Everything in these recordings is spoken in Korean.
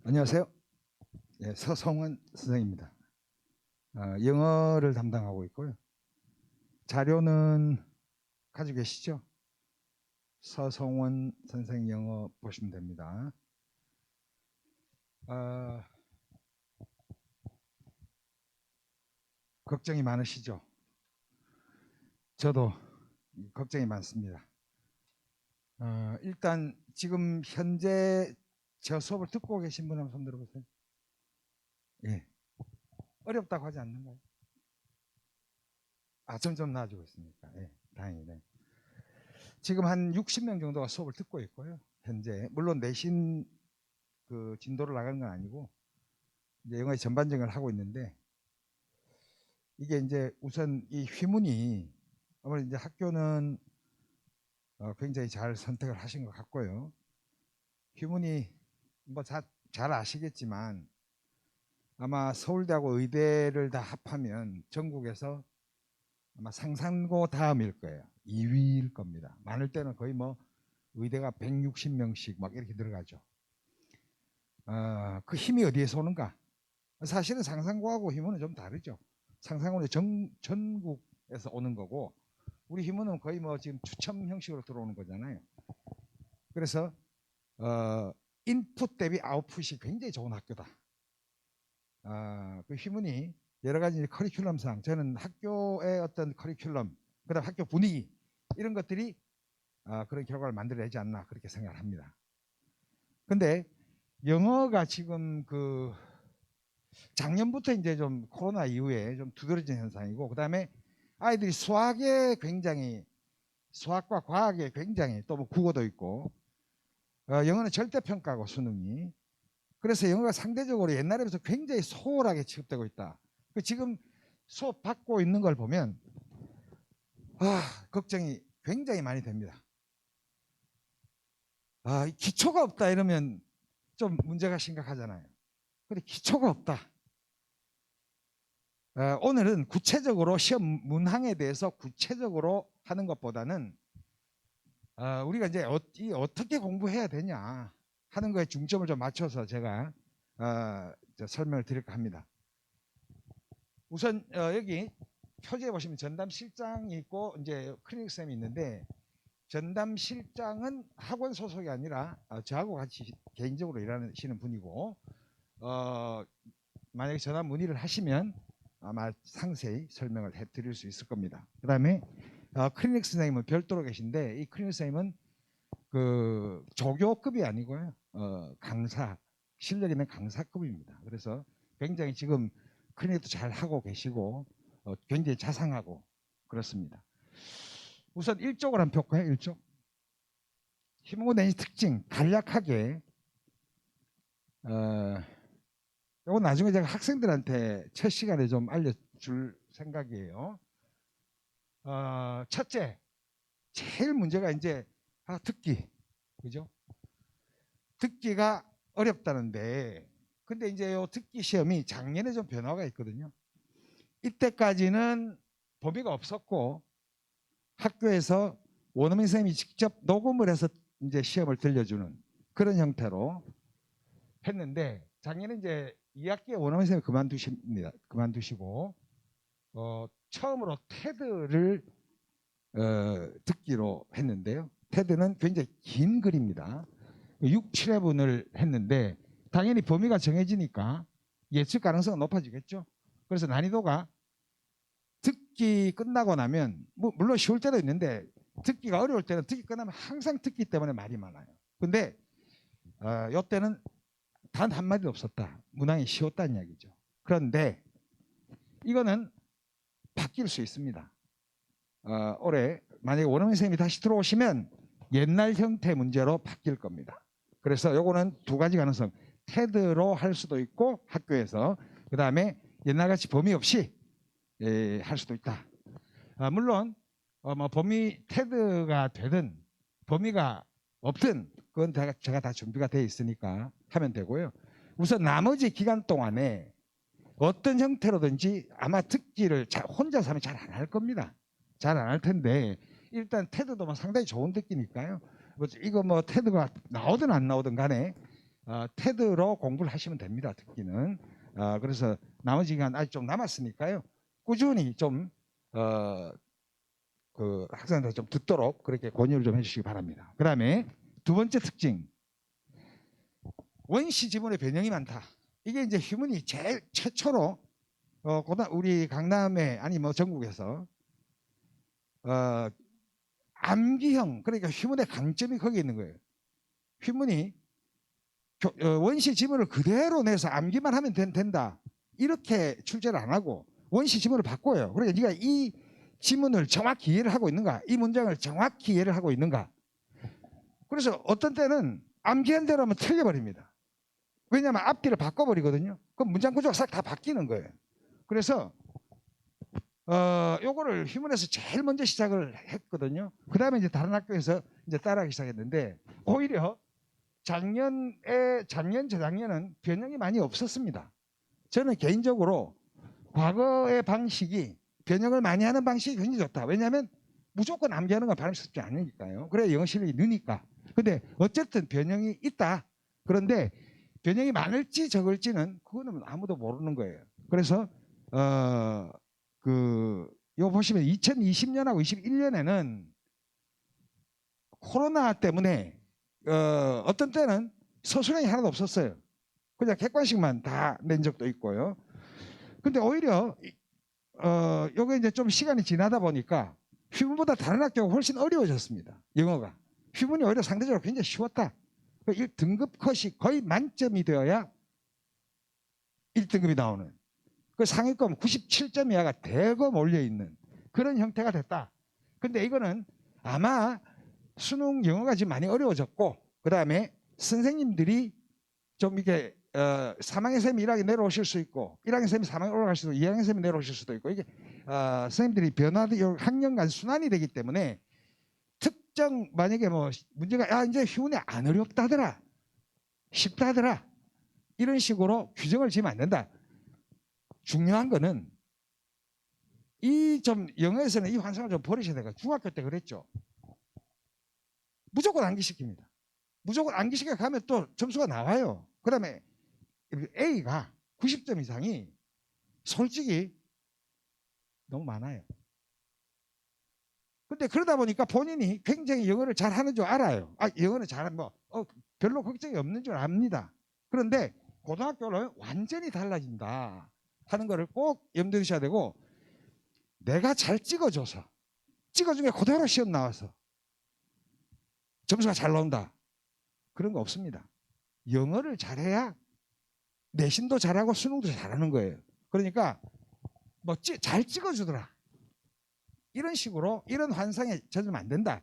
안녕하세요. 네, 서성원 선생입니다. 영어를 담당하고 있고요. 자료는 가지고 계시죠? 서성원 선생 영어 보시면 됩니다. 걱정이 많으시죠? 저도 걱정이 많습니다. 일단 지금 현재 저 수업을 듣고 계신 분 한번 손 들어보세요. 예. 어렵다고 하지 않는가요? 점점 나아지고 있습니까? 예, 다행이네. 지금 한 60명 정도가 수업을 듣고 있고요. 현재 물론 내신 그 진도를 나가는 건 아니고 이제 영어의 전반적을 하고 있는데, 이게 이제 우선 이 휘문이 아무래도 이제 학교는 굉장히 잘 선택을 하신 것 같고요. 휘문이 뭐 잘 아시겠지만 아마 서울대하고 의대를 다 합하면 전국에서 아마 상산고 다음일 거예요. 2위일 겁니다. 많을 때는 거의 뭐 의대가 160명씩 막 이렇게 들어가죠. 그 힘이 어디에서 오는가? 사실은 상산고하고 휘문은 좀 다르죠. 상산고는 전국에서 오는 거고, 우리 휘문은 거의 뭐 지금 추첨 형식으로 들어오는 거잖아요. 그래서 인풋 대비 아웃풋이 굉장히 좋은 학교다. 그 휘문이 여러 가지 커리큘럼상, 저는 학교의 어떤 커리큘럼, 그다음 학교 분위기, 이런 것들이 그런 결과를 만들어내지 않나 그렇게 생각을 합니다. 근데 영어가 지금 그 작년부터 이제 좀 코로나 이후에 좀 두드러진 현상이고, 그다음에 아이들이 수학과 과학에 굉장히, 또 뭐 국어도 있고, 영어는 절대평가고 수능이, 그래서 영어가 상대적으로 옛날에 비해서 굉장히 소홀하게 취급되고 있다. 지금 수업 받고 있는 걸 보면 걱정이 굉장히 많이 됩니다. 기초가 없다 이러면 좀 문제가 심각하잖아요. 근데 기초가 없다. 오늘은 구체적으로 시험 문항에 대해서 구체적으로 하는 것보다는 우리가 이제 어떻게 공부해야 되냐 하는 거에 중점을 좀 맞춰서 제가 설명을 드릴까 합니다. 우선 여기 표지에 보시면 전담 실장이 있고 이제 클리닉 쌤이 있는데, 전담 실장은 학원 소속이 아니라 저하고 같이 개인적으로 일하시는 분이고, 만약에 전화 문의를 하시면 아마 상세히 설명을 해드릴 수 있을 겁니다. 그 다음에 클리닉 선생님은 별도로 계신데, 이 클리닉 선생님은 그 조교급이 아니고요, 강사, 실력 있는 강사급입니다. 그래서 굉장히 지금 클리닉도 잘 하고 계시고 굉장히 자상하고 그렇습니다. 우선 1쪽을 한번 볼까요? 1쪽. 휘문고 내신 특징 간략하게, 이건 나중에 제가 학생들한테 첫 시간에 좀 알려줄 생각이에요. 첫째, 제일 문제가 이제 듣기, 그죠? 듣기가 어렵다는데, 근데 이제 요 듣기 시험이 작년에 좀 변화가 있거든요. 이때까지는 범위가 없었고 학교에서 원어민 선생님이 직접 녹음을 해서 이제 시험을 들려주는 그런 형태로 했는데, 작년에 이제 2학기에 원어민 선생님이 그만두시고 처음으로 테드를 듣기로 했는데요. 테드는 굉장히 긴 글입니다. 6, 7회분을 했는데 당연히 범위가 정해지니까 예측 가능성은 높아지겠죠. 그래서 난이도가 듣기 끝나고 나면 물론 쉬울 때도 있는데, 듣기가 어려울 때는 듣기 끝나면 항상 듣기 때문에 말이 많아요. 근데 이때는 단 한마디도 없었다. 문항이 쉬웠다는 이야기죠. 그런데 이거는 바뀔 수 있습니다. 올해 만약에 원어민 선생님이 다시 들어오시면 옛날 형태 문제로 바뀔 겁니다. 그래서 요거는 두 가지 가능성, 테드로 할 수도 있고 학교에서, 그 다음에 옛날같이 범위 없이 할 수도 있다. 물론 뭐 범위 테드가 되든 범위가 없든 그건 제가 다 준비가 돼 있으니까 하면 되고요. 우선 나머지 기간 동안에 어떤 형태로든지 아마 듣기를 혼자서 하면 잘 안 할 겁니다. 잘 안 할 텐데, 일단 테드도 뭐 상당히 좋은 듣기니까요. 이거 뭐 테드가 나오든 안 나오든 간에 테드로 공부를 하시면 됩니다. 듣기는. 그래서 나머지 기간 아직 좀 남았으니까요. 꾸준히 좀 그 학생들 좀 듣도록 그렇게 권유를 좀 해주시기 바랍니다. 그 다음에 두 번째 특징, 원시 지문의 변형이 많다. 이게 이제 휴문이 제일 최초로 우리 강남에 아니 뭐 전국에서 암기형, 그러니까 휴문의 강점이 거기 있는 거예요. 휴문이 원시 지문을 그대로 내서 암기만 하면 된다. 이렇게 출제를 안 하고 원시 지문을 바꿔요. 그러니까 네가 이 지문을 정확히 이해를 하고 있는가, 이 문장을 정확히 이해를 하고 있는가. 그래서 어떤 때는 암기한 대로 하면 틀려버립니다. 왜냐하면 앞뒤를 바꿔버리거든요. 그럼 문장 구조가 싹 다 바뀌는 거예요. 그래서 요거를 휴문에서 제일 먼저 시작을 했거든요. 그 다음에 이제 다른 학교에서 이제 따라하기 시작했는데, 오히려 작년, 재작년은 변형이 많이 없었습니다. 저는 개인적으로 과거의 방식이, 변형을 많이 하는 방식이 굉장히 좋다. 왜냐하면 무조건 암기하는 건 바람직하지 않으니까요. 그래야 영어 실력이 느니까. 근데 어쨌든 변형이 있다. 그런데 변형이 많을지 적을지는 그거는 아무도 모르는 거예요. 그래서 요 보시면 2020년하고 21년에는 코로나 때문에 어떤 때는 서술형이 하나도 없었어요. 그냥 객관식만 다 낸 적도 있고요. 근데 오히려 요게 이제 좀 시간이 지나다 보니까 휴문보다 다른 학교가 훨씬 어려워졌습니다. 영어가. 휴문이 오히려 상대적으로 굉장히 쉬웠다. 1등급 컷이 거의 만점이 되어야 1등급이 나오는. 그 상위권 97점 이하가 대거 몰려있는 그런 형태가 됐다. 근데 이거는 아마 수능 영어가 지금 많이 어려워졌고, 그 다음에 선생님들이 좀 이렇게 3학년 쌤이 1학년 내려오실 수 있고, 1학년 쌤이 3학년 올라갈 수도 있고, 2학년 쌤이 내려오실 수도 있고, 이게 선생님들이 학년간 순환이 되기 때문에 특정 만약에 뭐 문제가 이제 휴문이 안 어렵다더라, 쉽다더라, 이런 식으로 규정을 지으면 안 된다. 중요한 거는 이 좀 영어에서는 이 환상을 좀 버리셔야 돼요. 중학교 때 그랬죠. 무조건 암기시킵니다. 무조건 암기시켜 가면 또 점수가 나와요. 그 다음에 A가 90점 이상이 솔직히 너무 많아요. 근데 그러다 보니까 본인이 굉장히 영어를 잘하는 줄 알아요. 영어는 잘하면 별로 걱정이 없는 줄 압니다. 그런데 고등학교는 완전히 달라진다 하는 거를 꼭 염두에 두셔야 되고, 내가 잘 찍어줘서, 찍어준 게 그대로 시험 나와서 점수가 잘 나온다, 그런 거 없습니다. 영어를 잘해야 내신도 잘하고 수능도 잘하는 거예요. 그러니까 뭐 잘 찍어주더라, 이런 식으로 이런 환상에 젖으면 안 된다.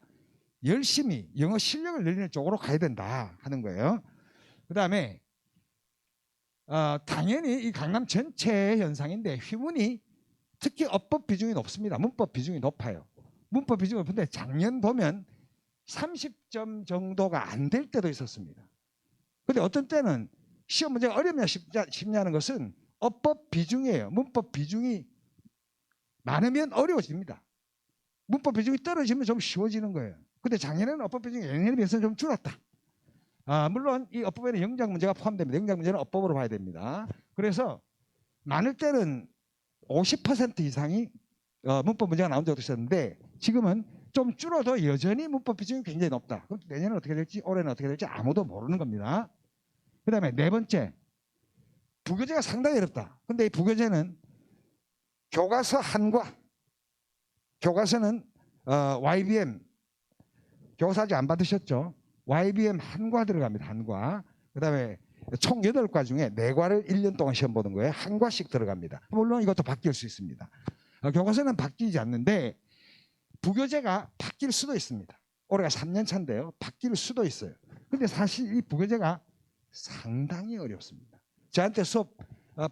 열심히 영어 실력을 늘리는 쪽으로 가야 된다 하는 거예요. 그 다음에 당연히 이 강남 전체의 현상인데, 휴문이 특히 어법 비중이 높습니다. 문법 비중이 높아요. 문법 비중이 높은데 작년 보면 30점 정도가 안 될 때도 있었습니다. 근데 어떤 때는 시험 문제가 어렵냐 쉽냐는 것은 어법 비중이에요. 문법 비중이 많으면 어려워집니다. 문법 비중이 떨어지면 좀 쉬워지는 거예요. 근데 작년에는 어법 비중이 예년에 비해서 좀 줄었다. 물론 이 어법에는 영작 문제가 포함됩니다. 영작 문제는 어법으로 봐야 됩니다. 그래서 많을 때는 50% 이상이 문법 문제가 나온 적도 있었는데, 지금은 좀 줄어도 여전히 문법 비중이 굉장히 높다. 그럼 내년은 어떻게 될지, 올해는 어떻게 될지 아무도 모르는 겁니다. 그 다음에 네 번째, 부교재가 상당히 어렵다. 근데 이 부교재는 교과서 한과, 교과서는 YBM, 교과서 아직 안 받으셨죠? YBM 한과 들어갑니다. 한과. 그 다음에 총 8과 중에 4과를 1년 동안 시험 보는 거예요. 한 과씩 들어갑니다. 물론 이것도 바뀔 수 있습니다. 교과서는 바뀌지 않는데 부교재가 바뀔 수도 있습니다. 올해가 3년 차인데요. 바뀔 수도 있어요. 근데 사실 이 부교재가 상당히 어렵습니다. 저한테 수업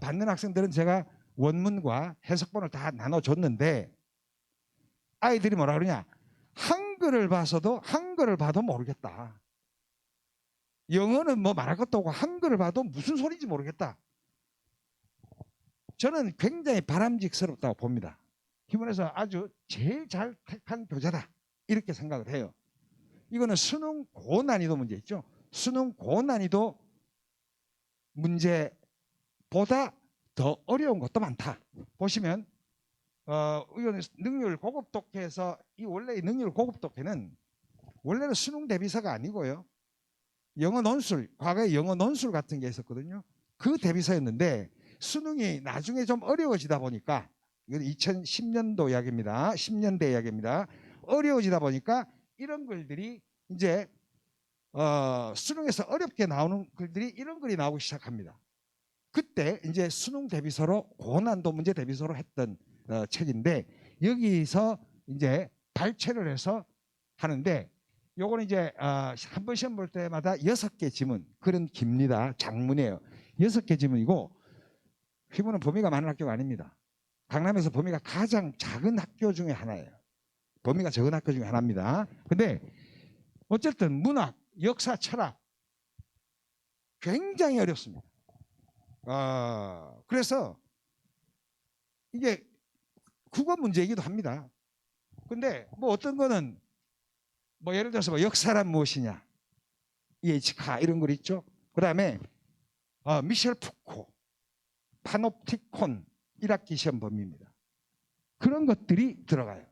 받는 학생들은 제가 원문과 해석본을 다 나눠줬는데, 아이들이 뭐라 그러냐, 한글을 봐도 모르겠다. 영어는 뭐 말할 것도 없고 한글을 봐도 무슨 소리인지 모르겠다. 저는 굉장히 바람직스럽다고 봅니다. 휴문에서 아주 제일 잘 택한 교재다, 이렇게 생각을 해요. 이거는 수능 고난이도 문제 있죠. 수능 고난이도 문제보다 더 어려운 것도 많다. 보시면 이거는 능률 고급 독해에서 이 원래 능률 고급 독해는 원래는 수능 대비서가 아니고요. 영어 논술, 과거에 영어 논술 같은 게 있었거든요. 그 대비서였는데 수능이 나중에 좀 어려워지다 보니까 이건 2010년도 이야기입니다. 10년대 이야기입니다. 어려워지다 보니까 이런 글들이 이제 수능에서 어렵게 나오는 글들이 이런 글이 나오기 시작합니다. 그때 이제 수능 대비서로 고난도 문제 대비서로 했던 책인데 여기서 이제 발췌를 해서 하는데 요거는 이제 한 번 시험 볼 때마다 6개 지문 그런 깁니다. 장문이에요. 6개 지문이고 휘문은 범위가 많은 학교가 아닙니다. 강남에서 범위가 가장 작은 학교 중에 하나예요. 범위가 적은 학교 중에 하나입니다. 근데 어쨌든 문학, 역사, 철학 굉장히 어렵습니다. 그래서 이게 국어 문제이기도 합니다. 근데 뭐 어떤 거는 뭐 예를 들어서 뭐 역사란 무엇이냐 EH카 이런 글 있죠. 그 다음에 미셸 푸코, 파놉티콘 1학기 시험 범위입니다. 그런 것들이 들어가요.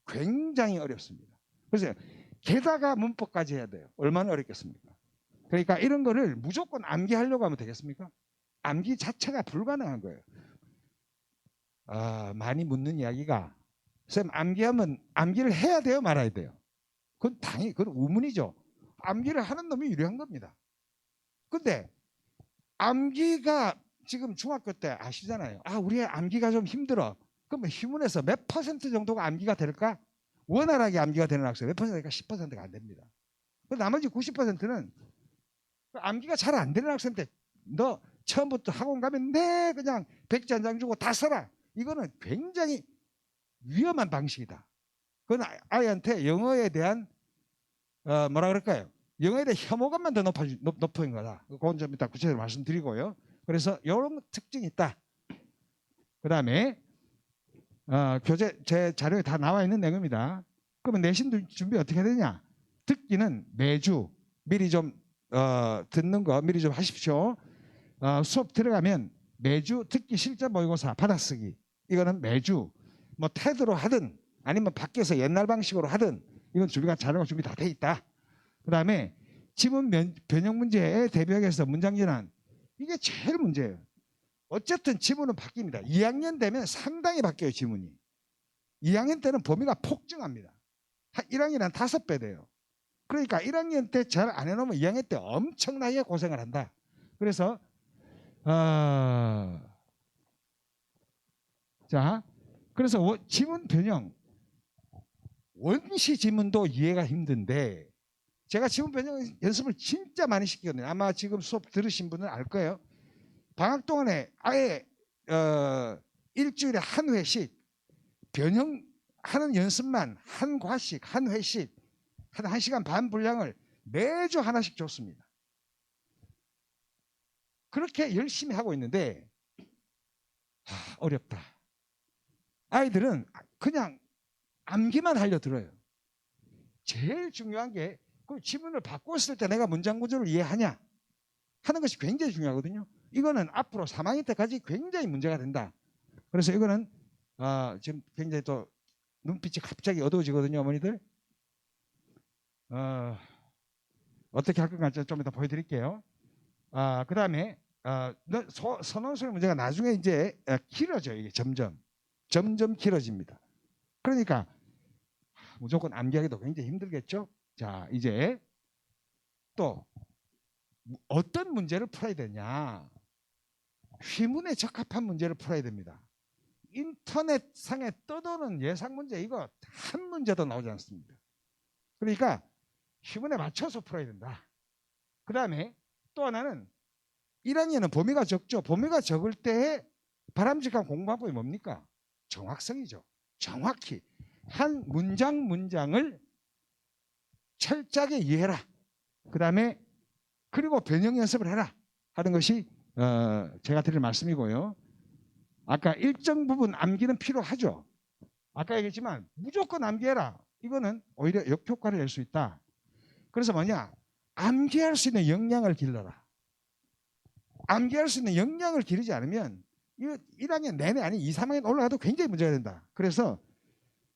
굉장히 어렵습니다. 그래서 게다가 문법까지 해야 돼요. 얼마나 어렵겠습니까? 그러니까 이런 거를 무조건 암기하려고 하면 되겠습니까? 암기 자체가 불가능한 거예요. 많이 묻는 이야기가 쌤 암기하면 암기를 해야 돼요 말아야 돼요? 그건 당연히 그건 우문이죠. 암기를 하는 놈이 유리한 겁니다. 근데 암기가 지금 중학교 때 아시잖아요. 우리 암기가 좀 힘들어. 그러면 휘문에서 몇 퍼센트 정도가 암기가 될까? 원활하게 암기가 되는 학생 몇 퍼센트가 10%가 안 됩니다. 나머지 90%는 암기가 잘 안 되는 학생한테 너 처음부터 학원 가면 그냥 백지 한 장 주고 다 써라. 이거는 굉장히 위험한 방식이다. 그건 아이한테 영어에 대한 뭐라 그럴까요? 영어에 대한 혐오감만 더 높은 거다. 그건 좀 이따 구체적으로 말씀드리고요. 그래서 이런 특징이 있다. 그 다음에 교재 제 자료에 다 나와 있는 내용입니다. 그러면 내신 준비 어떻게 해야 되냐? 듣기는 매주 미리 좀 듣는 거 미리 좀 하십시오. 수업 들어가면 매주 듣기 실전 모의고사 받아쓰기 이거는 매주 뭐 테드로 하든 아니면 밖에서 옛날 방식으로 하든 이건 준비가 자료가 준비 다 돼 있다. 그 다음에 지문 변형 문제에 대비하기 문장 전환 이게 제일 문제예요. 어쨌든 지문은 바뀝니다. 2학년 되면 상당히 바뀌어요. 지문이. 2학년 때는 범위가 폭증합니다. 1학년은 한 5배 돼요. 그러니까 1학년 때 잘 안 해놓으면 2학년 때 엄청나게 고생을 한다. 그래서 자, 그래서 지문 변형 원시 지문도 이해가 힘든데 제가 지문 변형 연습을 진짜 많이 시키거든요. 아마 지금 수업 들으신 분은 알 거예요. 방학 동안에 아예 일주일에 한 회씩 변형하는 연습만 한 과씩 한 회씩 한 1시간 반 분량을 매주 하나씩 줬습니다. 그렇게 열심히 하고 있는데 어렵다. 아이들은 그냥 암기만 하려 들어요. 제일 중요한 게 그 지문을 바꿨을 때 내가 문장 구조를 이해하냐 하는 것이 굉장히 중요하거든요. 이거는 앞으로 3학년 때까지 굉장히 문제가 된다. 그래서 이거는 지금 굉장히 또 눈빛이 갑자기 어두워지거든요. 어머니들. 어떻게 할 건가 좀 이따 보여드릴게요. 그 다음에 선원술 문제가 나중에 이제 길어져요. 이게 점점 길어집니다. 그러니까 무조건 암기하기도 굉장히 힘들겠죠. 자, 이제 또 어떤 문제를 풀어야 되냐. 휘문에 적합한 문제를 풀어야 됩니다. 인터넷상에 떠도는 예상 문제 이거 한 문제도 나오지 않습니다. 그러니까 휘문에 맞춰서 풀어야 된다. 그 다음에 또 하나는 1학년은 범위가 적죠. 범위가 적을 때의 바람직한 공부방법이 뭡니까? 정확성이죠. 정확히 한 문장을 철저하게 이해해라. 그 다음에 그리고 변형 연습을 해라 하는 것이 제가 드릴 말씀이고요. 아까 일정 부분 암기는 필요하죠. 아까 얘기했지만 무조건 암기해라. 이거는 오히려 역효과를 낼 수 있다. 그래서 뭐냐? 암기할 수 있는 역량을 길러라. 암기할 수 있는 역량을 기르지 않으면 이거 1학년 내내 아니 2, 3학년 올라가도 굉장히 문제가 된다. 그래서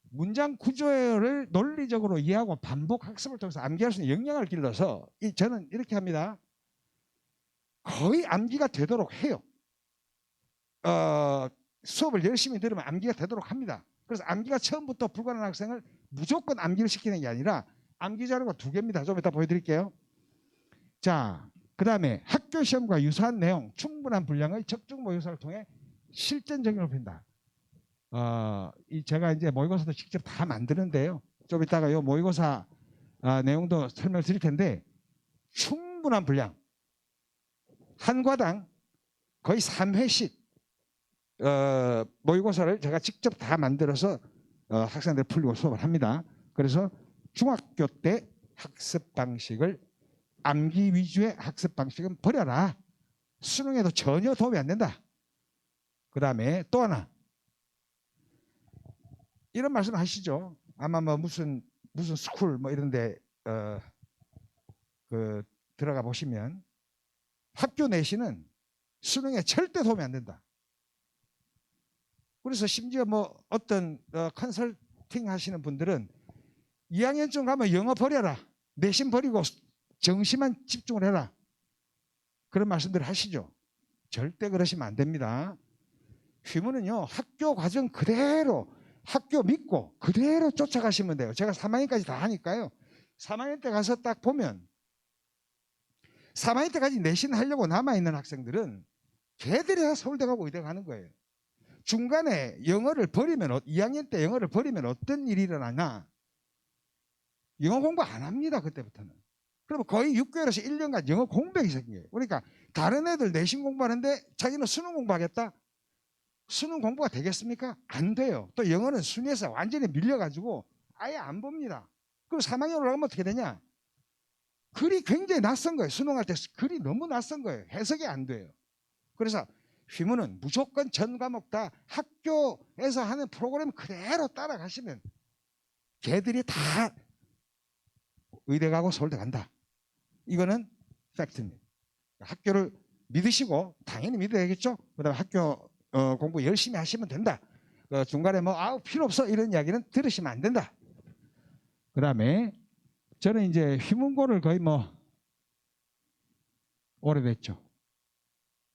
문장 구조를 논리적으로 이해하고 반복 학습을 통해서 암기할 수 있는 역량을 길러서 저는 이렇게 합니다. 거의 암기가 되도록 해요. 수업을 열심히 들으면 암기가 되도록 합니다. 그래서 암기가 처음부터 불가능한 학생을 무조건 암기를 시키는 게 아니라 암기 자료가 2개입니다. 좀 이따 보여드릴게요. 자, 그 다음에 학교 시험과 유사한 내용, 충분한 분량의 적중 모의고사를 통해 실전 적용을 빈다. 제가 이제 모의고사도 직접 다 만드는데요. 좀 이따가 이 모의고사 내용도 설명을 드릴 텐데 충분한 분량, 한 과당 거의 3회씩 모의고사를 제가 직접 다 만들어서 학생들 풀리고 수업을 합니다. 그래서 중학교 때 학습 방식을 암기 위주의 학습 방식은 버려라. 수능에도 전혀 도움이 안 된다. 그 다음에 또 하나 이런 말씀 하시죠. 아마 뭐 무슨 스쿨 뭐 이런데 들어가 보시면 학교 내신은 수능에 절대 도움이 안 된다. 그래서 심지어 뭐 어떤 컨설팅 하시는 분들은 2학년쯤 가면 영어 버려라. 내신 버리고 정시만 집중을 해라. 그런 말씀들을 하시죠. 절대 그러시면 안 됩니다. 휘문은요. 학교 과정 그대로 학교 믿고 그대로 쫓아가시면 돼요. 제가 3학년까지 다 하니까요. 3학년 때 가서 딱 보면 3학년 때까지 내신 하려고 남아있는 학생들은 걔들이 다 서울대 가고 의대 가는 거예요. 중간에 영어를 버리면 2학년 때 영어를 버리면 어떤 일이 일어나냐. 영어 공부 안 합니다. 그때부터는. 그러면 거의 6개월에서 1년간 영어 공백이 생겨요. 그러니까 다른 애들 내신 공부하는데 자기는 수능 공부하겠다. 수능 공부가 되겠습니까? 안 돼요. 또 영어는 순위에서 완전히 밀려가지고 아예 안 봅니다. 그럼 3학년 올라가면 어떻게 되냐? 글이 굉장히 낯선 거예요. 수능할 때 글이 너무 낯선 거예요. 해석이 안 돼요. 그래서 휘문은 무조건 전 과목 다 학교에서 하는 프로그램 그대로 따라가시면 걔들이 다 의대 가고 서울대 간다. 이거는 팩트입니다. 학교를 믿으시고 당연히 믿어야 되겠죠. 그다음에 학교 공부 열심히 하시면 된다. 중간에 뭐 필요 없어 이런 이야기는 들으시면 안 된다. 그다음에 저는 이제 휘문고를 거의 뭐 오래됐죠.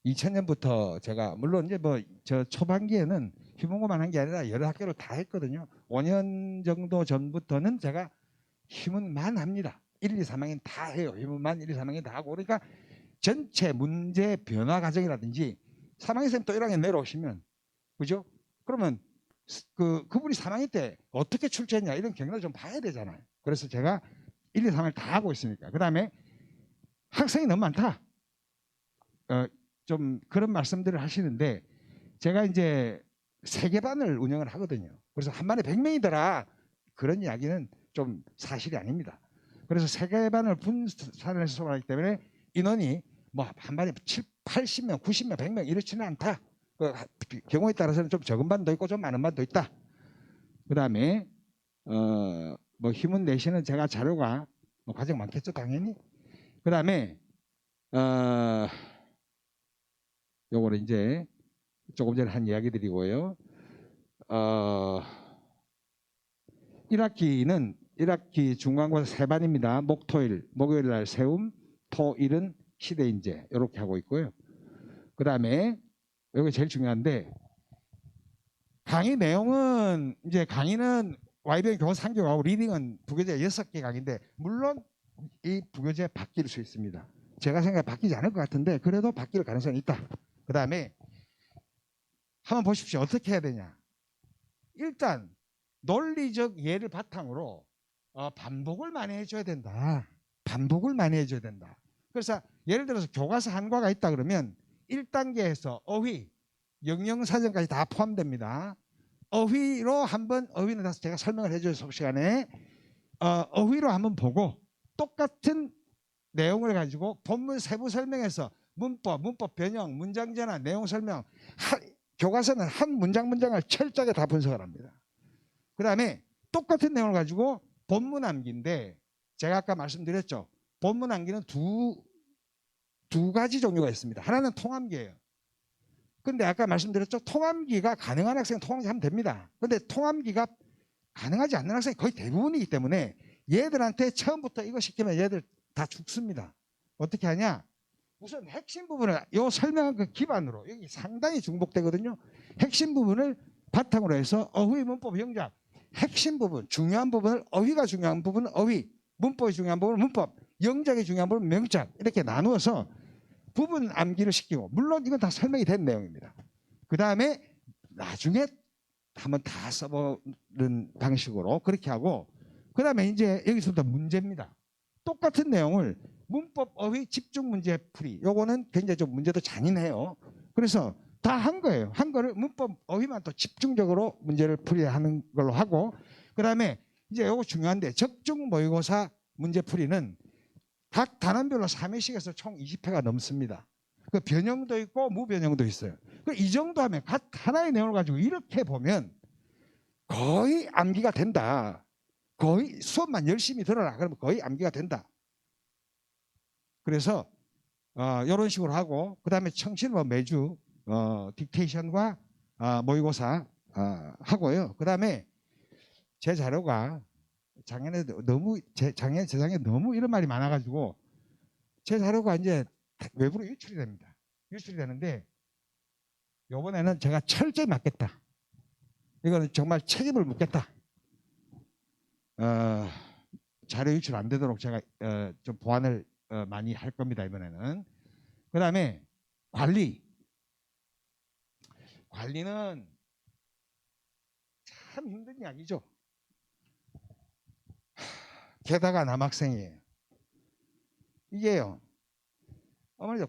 2000년부터 제가 물론 이제 뭐 저 초반기에는 휘문고만 한 게 아니라 여러 학교를 다 했거든요. 5년 정도 전부터는 제가 휘문만 합니다. 1, 2, 3학년 다 해요. 휘문만 1, 2, 3학년 다 하고 그러니까 전체 문제 변화 과정이라든지 3학년 쌤 또 1학년 내려오시면 그죠? 그러면 그분이 3학년 때 어떻게 출제했냐 이런 경로를 좀 봐야 되잖아요. 그래서 제가 1, 2, 3학년 다 하고 있으니까. 그 다음에 학생이 너무 많다. 좀 그런 말씀들을 하시는데 제가 이제 세계반을 운영을 하거든요. 그래서 한 반에 100명이더라. 그런 이야기는 좀 사실이 아닙니다. 그래서 세계반을 분산해서 수업하기 때문에 인원이 뭐 한 반에 80명, 90명, 100명 이렇지는 않다. 경우에 따라서는 좀 적은 반도 있고 좀 많은 반도 있다. 그 다음에 뭐 휘문 내신은 제가 자료가 뭐 과정 많겠죠 당연히. 그 다음에 요거는 이제 조금 전에 한 이야기들이고요. 1학기 중간고사 3반입니다. 목토일, 목요일 날 세움, 토일은 시대인재 이렇게 하고 있고요. 그 다음에 여기 제일 중요한데 강의 내용은 이제 강의는 YBN 교과 3교하고 리딩은 부교재 6개 강의인데 물론 이 부교재 바뀔 수 있습니다. 제가 생각해 바뀌지 않을 것 같은데 그래도 바뀔 가능성이 있다. 그 다음에 한번 보십시오. 어떻게 해야 되냐. 일단 논리적 예를 바탕으로 반복을 많이 해줘야 된다. 반복을 많이 해줘야 된다. 그래서 예를 들어서 교과서 한 과가 있다 그러면 1단계에서 어휘, 영영사전까지 다 포함됩니다. 어휘로 한번 어휘는 다시 제가 설명을 해줘요. 수업 시간에 어휘로 한번 보고 똑같은 내용을 가지고 본문 세부 설명에서 문법 변형, 문장 전환, 내용 설명 교과서는 한 문장을 철저하게 다 분석을 합니다. 그 다음에 똑같은 내용을 가지고 본문 암기인데 제가 아까 말씀드렸죠. 본문 암기는 두 두 가지 종류가 있습니다. 하나는 통암기예요. 근데 아까 말씀드렸죠. 통암기가 가능한 학생은 통암기 하면 됩니다. 근데 통암기가 가능하지 않는 학생이 거의 대부분이기 때문에 얘들한테 처음부터 이거 시키면 얘들 다 죽습니다. 어떻게 하냐? 우선 핵심 부분을 요 설명한 그 기반으로 여기 상당히 중복되거든요. 핵심 부분을 바탕으로 해서 어휘, 문법, 영작 핵심 부분, 중요한 부분을 어휘가 중요한 부분은 어휘, 문법이 중요한 부분은 문법, 영작이 중요한 부분은 명작 이렇게 나누어서 부분 암기를 시키고 물론 이건 다 설명이 된 내용입니다. 그 다음에 나중에 한번 다 써보는 방식으로 그렇게 하고 그 다음에 이제 여기서부터 문제입니다. 똑같은 내용을 문법, 어휘, 집중 문제 풀이 요거는 굉장히 좀 문제도 잔인해요. 그래서 다 한 거예요. 한 거를 문법, 어휘만 또 집중적으로 문제를 풀이하는 걸로 하고 그 다음에 이제 요거 중요한데 적중 모의고사 문제 풀이는 각 단원별로 3회씩에서 총 20회가 넘습니다. 그 변형도 있고 무변형도 있어요. 이 정도 하면 각 하나의 내용을 가지고 이렇게 보면 거의 암기가 된다. 거의 수업만 열심히 들어라. 그러면 거의 암기가 된다. 그래서 이런 식으로 하고 그 다음에 청실 뭐 매주 딕테이션과 모의고사 하고요. 그 다음에 제 자료가 작년에 너무 작년 재작년에 너무 이런 말이 많아가지고 제 자료가 이제 외부로 유출이 됩니다. 유출이 되는데 이번에는 제가 철저히 맡겠다. 이거는 정말 책임을 묻겠다. 자료 유출 안 되도록 제가 좀 보완을 많이 할 겁니다. 이번에는. 그 다음에 관리는 참 힘든 이야기죠. 게다가 남학생이에요. 이게요. 어머니들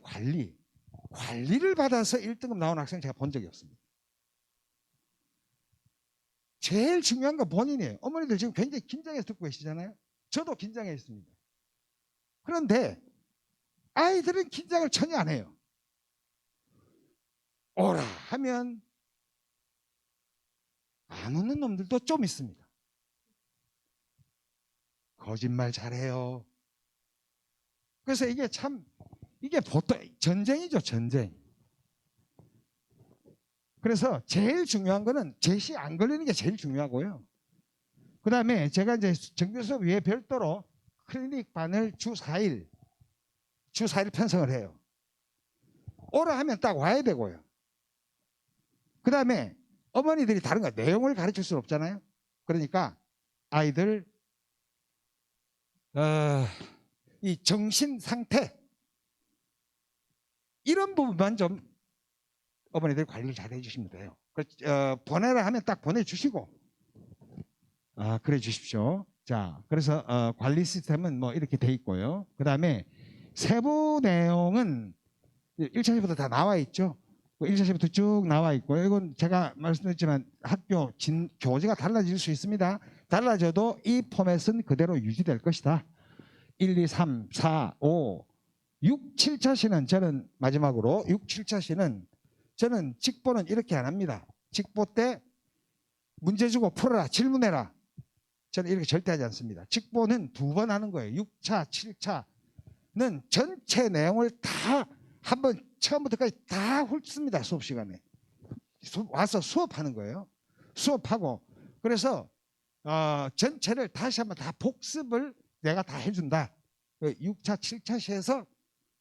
관리를 받아서 1등급 나온 학생 제가 본 적이 없습니다. 제일 중요한 건 본인이에요. 어머니들 지금 굉장히 긴장해서 듣고 계시잖아요. 저도 긴장해 있습니다. 그런데 아이들은 긴장을 전혀 안 해요. 오라 하면 안 웃는 놈들도 좀 있습니다. 거짓말 잘해요. 그래서 이게 보통 전쟁이죠, 전쟁. 그래서 제일 중요한 거는 제시 안 걸리는 게 제일 중요하고요. 그 다음에 제가 이제 정규 수업 위에 별도로 클리닉 반을 주 4일 편성을 해요. 오라 하면 딱 와야 되고요. 그 다음에 어머니들이 다른 거 내용을 가르칠 수는 없잖아요. 그러니까 아이들 이 정신 상태 이런 부분만 좀 어머니들 관리를 잘 해주시면 돼요. 보내라 하면 딱 보내주시고 그래 주십시오. 자, 그래서 관리 시스템은 뭐 이렇게 돼 있고요. 그 다음에 세부 내용은 1차 시부터 다 나와 있죠. 1차 시부터 쭉 나와 있고요. 이건 제가 말씀드렸지만 학교 교재가 달라질 수 있습니다. 달라져도 이 포맷은 그대로 유지될 것이다. 1, 2, 3, 4, 5, 6, 7차 시는 저는 마지막으로 6, 7차 시는 저는 직보는 이렇게 안 합니다. 직보 때 문제 주고 풀어라, 질문해라. 저는 이렇게 절대 하지 않습니다. 직보는 2번 하는 거예요. 6차, 7차는 전체 내용을 다 한번 처음부터까지 다 훑습니다. 수업 시간에. 와서 수업하는 거예요. 수업하고 그래서 전체를 다시 한번 다 복습을 내가 다 해준다. 6차, 7차 시에서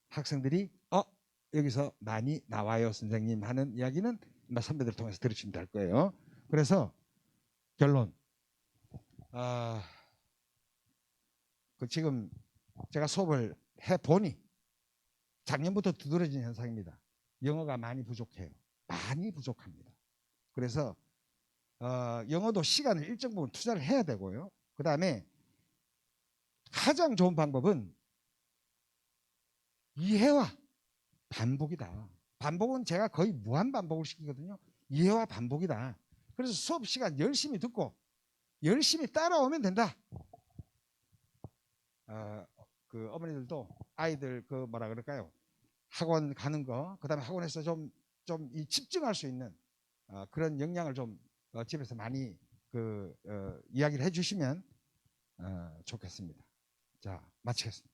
학생들이 여기서 많이 나와요 선생님 하는 이야기는 선배들 통해서 들으시면 될 거예요. 그래서 결론 지금 제가 수업을 해보니 작년부터 두드러진 현상입니다. 영어가 많이 부족해요. 많이 부족합니다. 그래서 영어도 시간을 일정 부분 투자를 해야 되고요. 그 다음에 가장 좋은 방법은 이해와 반복이다. 반복은 제가 거의 무한 반복을 시키거든요. 이해와 반복이다. 그래서 수업 시간 열심히 듣고 열심히 따라오면 된다. 그 어머니들도 아이들 그 뭐라 그럴까요? 학원 가는 거, 그 다음에 학원에서 좀 집중할 수 있는 그런 역량을 좀 집에서 많이 이야기를 해주시면 좋겠습니다. 자, 마치겠습니다.